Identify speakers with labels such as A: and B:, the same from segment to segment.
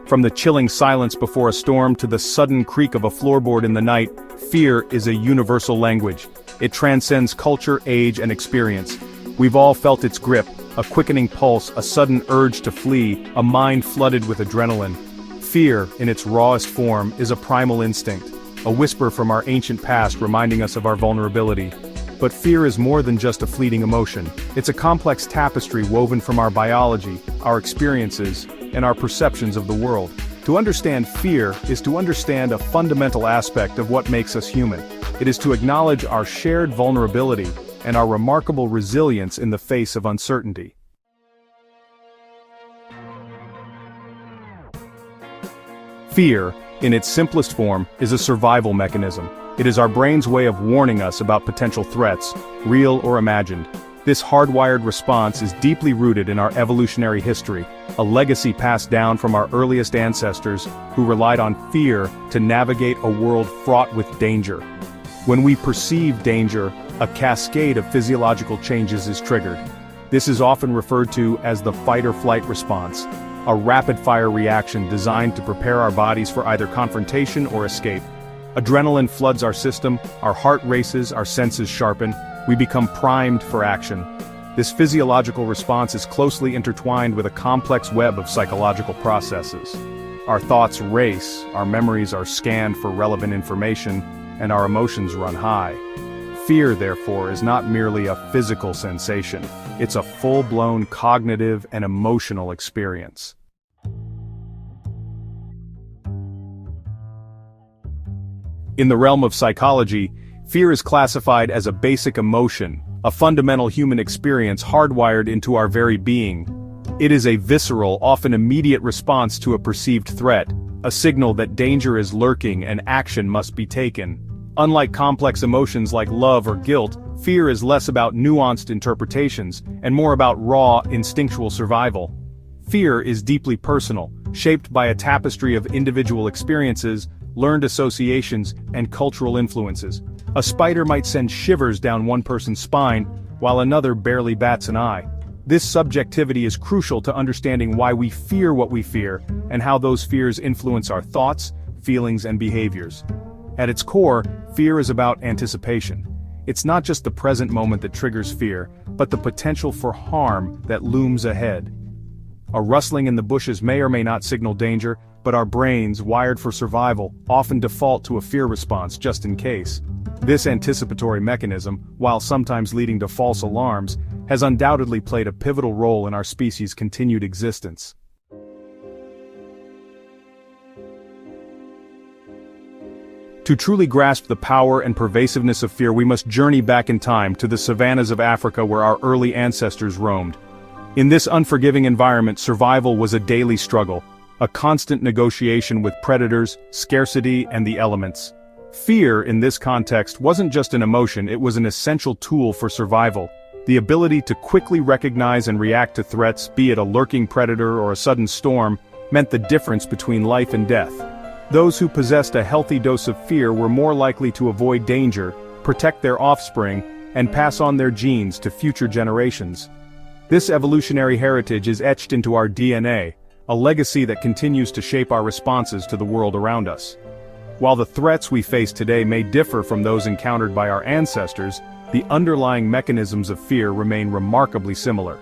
A: From the chilling silence before a storm to the sudden creak of a floorboard in the night, fear is a universal language. It transcends culture, age, and experience. We've all felt its grip, a quickening pulse, a sudden urge to flee, a mind flooded with adrenaline. Fear, in its rawest form, is a primal instinct, a whisper from our ancient past reminding us of our vulnerability. But fear is more than just a fleeting emotion. It's a complex tapestry woven from our biology, our experiences, and our perceptions of the world. To understand fear is to understand a fundamental aspect of what makes us human. It is to acknowledge our shared vulnerability and our remarkable resilience in the face of uncertainty. Fear, in its simplest form, is a survival mechanism. It is our brain's way of warning us about potential threats, real or imagined. This hardwired response is deeply rooted in our evolutionary history, a legacy passed down from our earliest ancestors who relied on fear to navigate a world fraught with danger. When we perceive danger, a cascade of physiological changes is triggered. This is often referred to as the fight-or-flight response, a rapid-fire reaction designed to prepare our bodies for either confrontation or escape. Adrenaline floods our system, our heart races, our senses sharpen, we become primed for action. This physiological response is closely intertwined with a complex web of psychological processes. Our thoughts race, our memories are scanned for relevant information, and our emotions run high. Fear, therefore, is not merely a physical sensation, it's a full-blown cognitive and emotional experience. In the realm of psychology, fear is classified as a basic emotion, a fundamental human experience hardwired into our very being. It is a visceral, often immediate response to a perceived threat, a signal that danger is lurking and action must be taken. Unlike complex emotions like love or guilt, fear is less about nuanced interpretations and more about raw, instinctual survival. Fear is deeply personal, shaped by a tapestry of individual experiences, learned associations, and cultural influences. A spider might send shivers down one person's spine, while another barely bats an eye. This subjectivity is crucial to understanding why we fear what we fear, and how those fears influence our thoughts, feelings, and behaviors. At its core, fear is about anticipation. It's not just the present moment that triggers fear, but the potential for harm that looms ahead. A rustling in the bushes may or may not signal danger, but our brains, wired for survival, often default to a fear response just in case. This anticipatory mechanism, while sometimes leading to false alarms, has undoubtedly played a pivotal role in our species' continued existence. To truly grasp the power and pervasiveness of fear, we must journey back in time to the savannas of Africa where our early ancestors roamed. In this unforgiving environment, survival was a daily struggle, a constant negotiation with predators, scarcity, and the elements. Fear, in this context, wasn't just an emotion, it was an essential tool for survival. The ability to quickly recognize and react to threats, be it a lurking predator or a sudden storm, meant the difference between life and death. Those who possessed a healthy dose of fear were more likely to avoid danger, protect their offspring, and pass on their genes to future generations. This evolutionary heritage is etched into our DNA, a legacy that continues to shape our responses to the world around us. While the threats we face today may differ from those encountered by our ancestors, the underlying mechanisms of fear remain remarkably similar.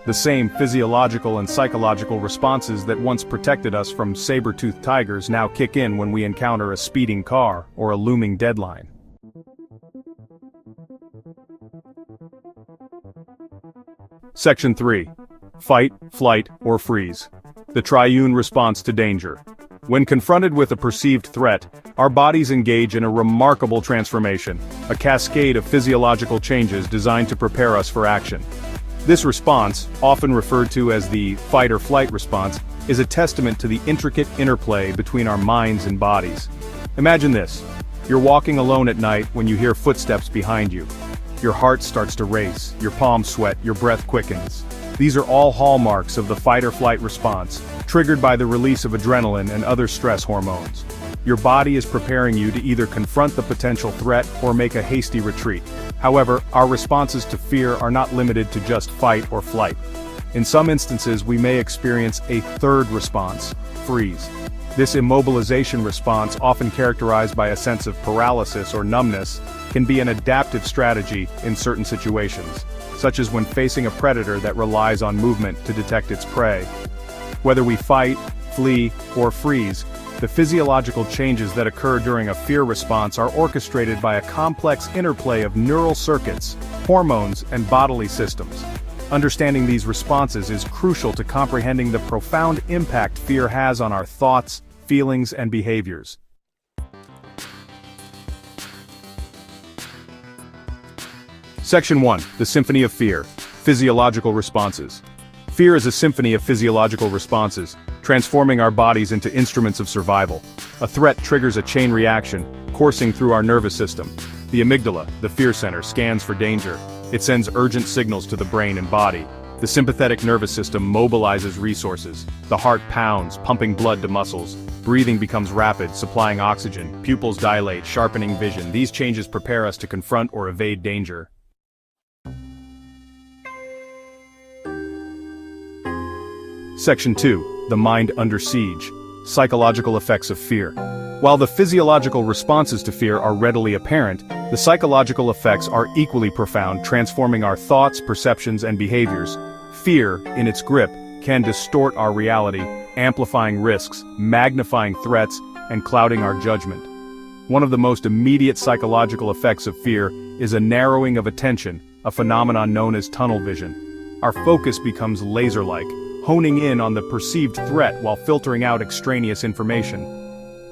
A: The same physiological and psychological responses that once protected us from saber-toothed tigers now kick in when we encounter a speeding car or a looming deadline. Section 3. Fight, flight, or freeze. The triune response to danger. When confronted with a perceived threat, our bodies engage in a remarkable transformation, a cascade of physiological changes designed to prepare us for action. This response, often referred to as the fight-or-flight response, is a testament to the intricate interplay between our minds and bodies. Imagine this. You're walking alone at night when you hear footsteps behind you. Your heart starts to race, your palms sweat, your breath quickens. These are all hallmarks of the fight-or-flight response, triggered by the release of adrenaline and other stress hormones. Your body is preparing you to either confront the potential threat or make a hasty retreat. However, our responses to fear are not limited to just fight or flight. In some instances, we may experience a third response, freeze. This immobilization response, often characterized by a sense of paralysis or numbness, can be an adaptive strategy in certain situations, such as when facing a predator that relies on movement to detect its prey. Whether we fight, flee, or freeze, the physiological changes that occur during a fear response are orchestrated by a complex interplay of neural circuits, hormones, and bodily systems. Understanding these responses is crucial to comprehending the profound impact fear has on our thoughts, feelings, and behaviors. Section 1. The Symphony of Fear. Physiological Responses. Fear is a symphony of physiological responses, transforming our bodies into instruments of survival. A threat triggers a chain reaction, coursing through our nervous system. The amygdala, the fear center, scans for danger. It sends urgent signals to the brain and body. The sympathetic nervous system mobilizes resources. The heart pounds, pumping blood to muscles. Breathing becomes rapid, supplying oxygen. Pupils dilate, sharpening vision. These changes prepare us to confront or evade danger. Section 2. The Mind Under Siege. Psychological Effects of Fear. While the physiological responses to fear are readily apparent, the psychological effects are equally profound, transforming our thoughts, perceptions, and behaviors. Fear, in its grip, can distort our reality, amplifying risks, magnifying threats, and clouding our judgment. One of the most immediate psychological effects of fear is a narrowing of attention, a phenomenon known as tunnel vision. Our focus becomes laser-like, honing in on the perceived threat while filtering out extraneous information.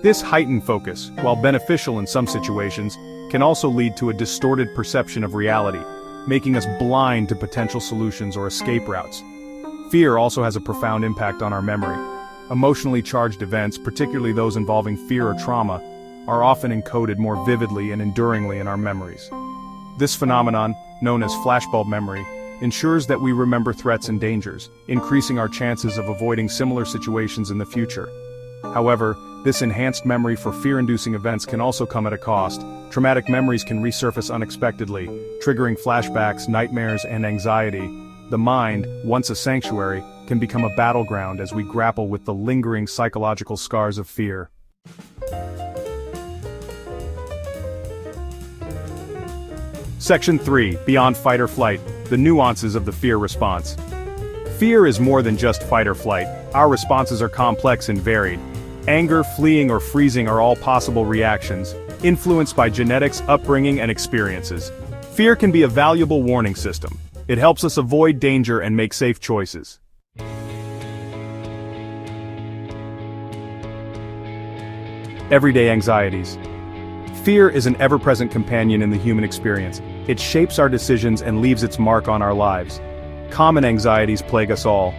A: This heightened focus, while beneficial in some situations, can also lead to a distorted perception of reality, making us blind to potential solutions or escape routes. Fear also has a profound impact on our memory. Emotionally charged events, particularly those involving fear or trauma, are often encoded more vividly and enduringly in our memories. This phenomenon, known as flashbulb memory, ensures that we remember threats and dangers, increasing our chances of avoiding similar situations in the future. However, this enhanced memory for fear-inducing events can also come at a cost. Traumatic memories can resurface unexpectedly, triggering flashbacks, nightmares, and anxiety. The mind, once a sanctuary, can become a battleground as we grapple with the lingering psychological scars of fear. Section 3. Beyond Fight or Flight. The Nuances of the Fear Response. Fear is more than just fight or flight. Our responses are complex and varied. Anger, fleeing, or freezing are all possible reactions, influenced by genetics, upbringing, and experiences. Fear can be a valuable warning system. It helps us avoid danger and make safe choices. Everyday anxieties. Fear is an ever-present companion in the human experience. It shapes our decisions and leaves its mark on our lives. Common anxieties plague us all.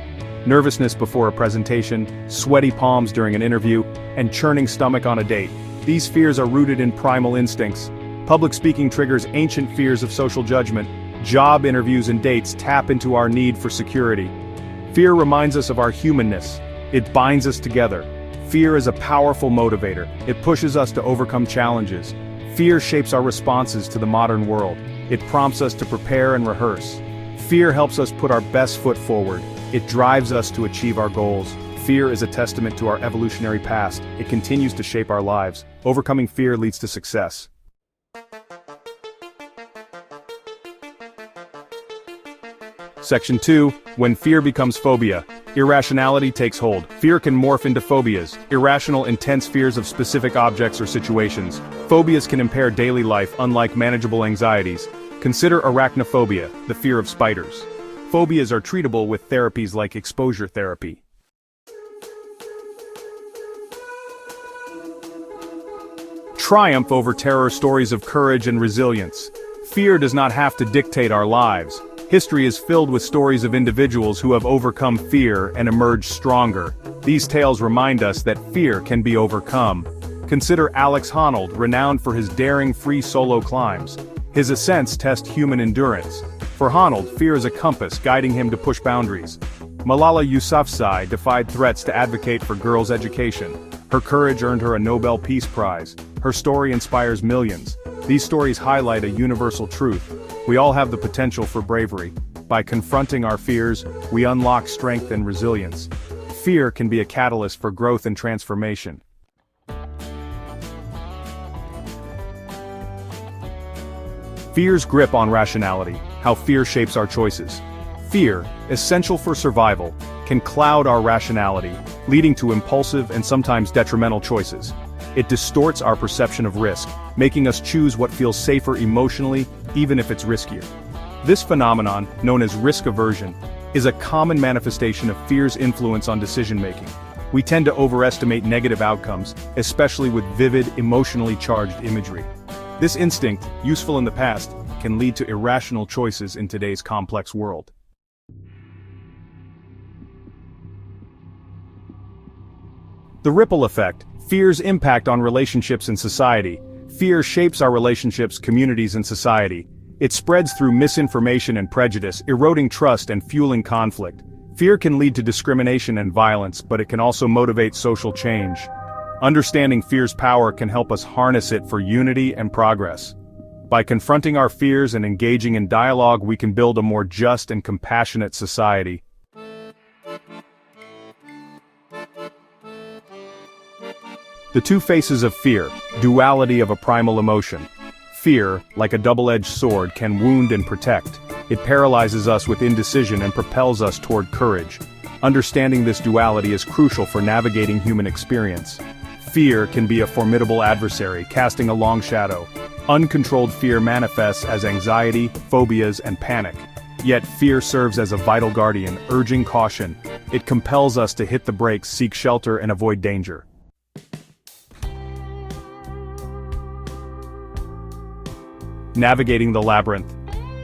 A: Nervousness before a presentation, sweaty palms during an interview, and churning stomach on a date. These fears are rooted in primal instincts. Public speaking triggers ancient fears of social judgment. Job interviews and dates tap into our need for security. Fear reminds us of our humanness. It binds us together. Fear is a powerful motivator. It pushes us to overcome challenges. Fear shapes our responses to the modern world. It prompts us to prepare and rehearse. Fear helps us put our best foot forward. It drives us to achieve our goals. Fear is a testament to our evolutionary past. It continues to shape our lives. Overcoming fear leads to success. Section 2. When fear becomes phobia. Irrationality takes hold. Fear can morph into phobias, irrational, intense fears of specific objects or situations. Phobias can impair daily life, unlike manageable anxieties. Consider arachnophobia, the fear of spiders. Phobias are treatable with therapies like exposure therapy. Triumph over terror. Stories of courage and resilience. Fear does not have to dictate our lives. History is filled with stories of individuals who have overcome fear and emerged stronger. These tales remind us that fear can be overcome. Consider Alex Honnold, renowned for his daring free solo climbs. His ascents test human endurance. For Honnold, fear is a compass guiding him to push boundaries. Malala Yousafzai defied threats to advocate for girls' education. Her courage earned her a Nobel Peace Prize. Her story inspires millions. These stories highlight a universal truth. We all have the potential for bravery. By confronting our fears, we unlock strength and resilience. Fear can be a catalyst for growth and transformation. Fear's grip on rationality, how fear shapes our choices. Fear, essential for survival, can cloud our rationality, leading to impulsive and sometimes detrimental choices. It distorts our perception of risk, making us choose what feels safer emotionally, even if it's riskier. This phenomenon, known as risk aversion, is a common manifestation of fear's influence on decision-making. We tend to overestimate negative outcomes, especially with vivid, emotionally charged imagery. This instinct, useful in the past, can lead to irrational choices in today's complex world. The ripple effect, fear's impact on relationships and society. Fear shapes our relationships, communities, and society. It spreads through misinformation and prejudice, eroding trust and fueling conflict. Fear can lead to discrimination and violence, but it can also motivate social change. Understanding fear's power can help us harness it for unity and progress. By confronting our fears and engaging in dialogue, we can build a more just and compassionate society. The two faces of fear, duality of a primal emotion. Fear, like a double-edged sword, can wound and protect. It paralyzes us with indecision and propels us toward courage. Understanding this duality is crucial for navigating human experience. Fear can be a formidable adversary, casting a long shadow. Uncontrolled fear manifests as anxiety, phobias, and panic. Yet fear serves as a vital guardian, urging caution. It compels us to hit the brakes, seek shelter, and avoid danger. Navigating the labyrinth.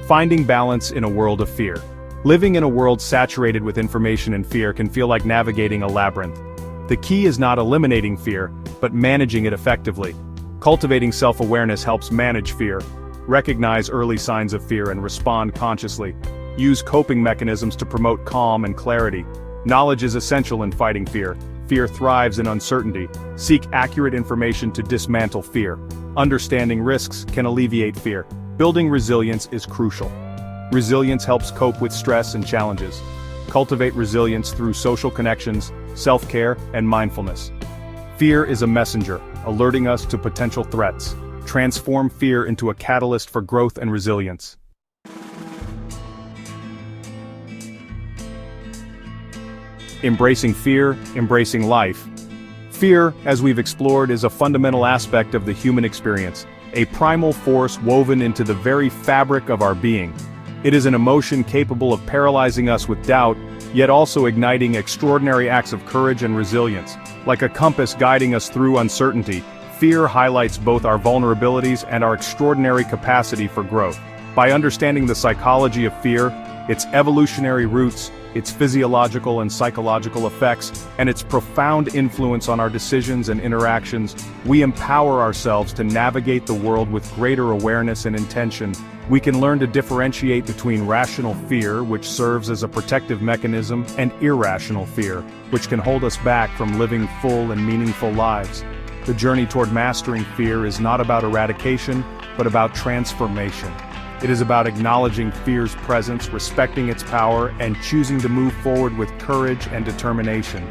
A: Finding balance in a world of fear. Living in a world saturated with information and fear can feel like navigating a labyrinth. The key is not eliminating fear, but managing it effectively. Cultivating self-awareness helps manage fear. Recognize early signs of fear and respond consciously. Use coping mechanisms to promote calm and clarity. Knowledge is essential in fighting fear. Fear thrives in uncertainty. Seek accurate information to dismantle fear. Understanding risks can alleviate fear. Building resilience is crucial. Resilience helps cope with stress and challenges. Cultivate resilience through social connections, self-care, and mindfulness. Fear is a messenger, alerting us to potential threats. Transform fear into a catalyst for growth and resilience. Embracing fear, embracing life. Fear, as we've explored, is a fundamental aspect of the human experience, a primal force woven into the very fabric of our being. It is an emotion capable of paralyzing us with doubt, yet also igniting extraordinary acts of courage and resilience. Like a compass guiding us through uncertainty, fear highlights both our vulnerabilities and our extraordinary capacity for growth. By understanding the psychology of fear, its evolutionary roots, its physiological and psychological effects, and its profound influence on our decisions and interactions, we empower ourselves to navigate the world with greater awareness and intention. We can learn to differentiate between rational fear, which serves as a protective mechanism, and irrational fear, which can hold us back from living full and meaningful lives. The journey toward mastering fear is not about eradication, but about transformation. It is about acknowledging fear's presence, respecting its power, and choosing to move forward with courage and determination.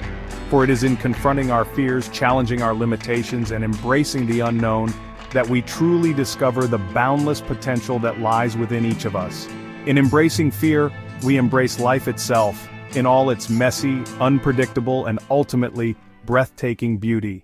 A: For it is in confronting our fears, challenging our limitations, and embracing the unknown that we truly discover the boundless potential that lies within each of us. In embracing fear, we embrace life itself, in all its messy, unpredictable, and ultimately breathtaking beauty.